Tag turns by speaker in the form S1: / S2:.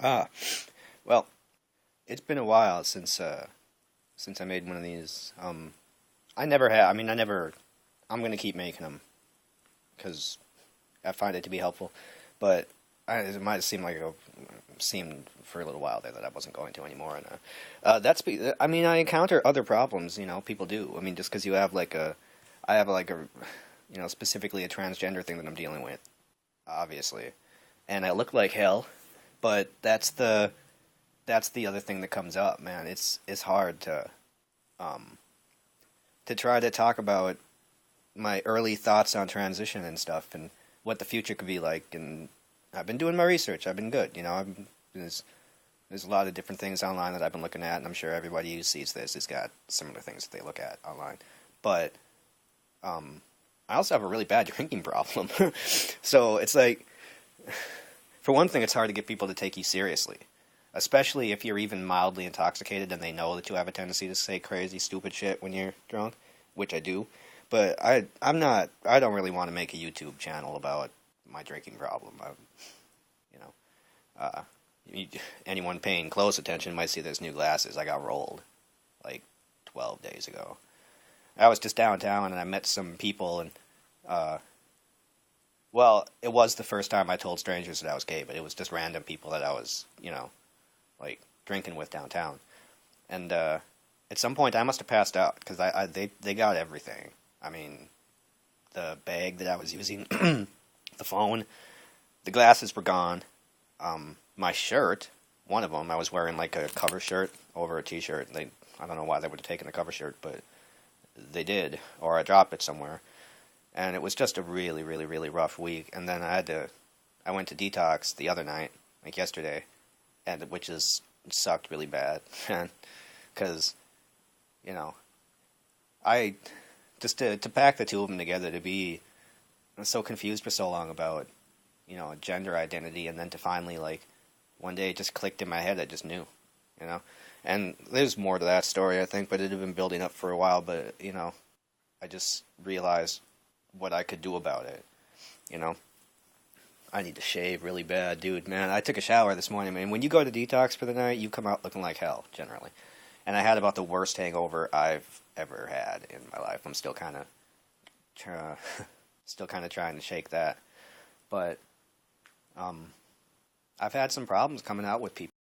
S1: Ah, well, it's been a while since I made one of these. I never had. I mean, I never. I'm gonna keep making them because I find it to be helpful. But it might seem like seemed for a little while there that I wasn't going to anymore. And I mean, I encounter other problems. People do. I mean, just because I have like a, specifically a transgender thing that I'm dealing with, obviously, and I look like hell. But that's the other thing that comes up, man. It's hard um to try to talk about my early thoughts on transition and stuff and what the future could be like. And I've been doing my research. I've been good, there's a lot of different things online that I've been looking at, and I'm sure everybody who sees this has got similar things that they look at online. But I also have a really bad drinking problem, so it's like, for one thing, it's hard to get people to take you seriously, especially if you're even mildly intoxicated and they know that you have a tendency to say crazy, stupid shit when you're drunk, which I do. But I'm not. I don't really want to make a YouTube channel about my drinking problem. You know, uh, anyone paying close attention might see there's new glasses. I got rolled like 12 days ago. I was just downtown and I met some people and uh, well, it was the first time I told strangers that I was gay, but it was just random people that I was, like drinking with downtown. And at some point, I must have passed out because they got everything. I mean, the bag that I was using, the phone, the glasses were gone. My shirt, one of them, I was wearing like a cover shirt over a t-shirt. I don't know why they would have taken the cover shirt, but they did, or I dropped it somewhere. And it was just a really, really, really rough week. And then I went to detox the other night, like yesterday, and which is sucked really bad, because you know I just to pack the two of them together to be so confused for so long about gender identity, and then to finally like one day it just clicked in my head. I just knew, you know. And there's more to that story, I think, but it had been building up for a while. But I just realized what I could do about it. You know, I need to shave really bad, dude. Man, I took a shower this morning, man. When you go to detox for the night, you come out looking like hell, generally. And I had about the worst hangover I've ever had in my life. I'm still kind of, still kind of trying to shake that. But I've had some problems coming out with people.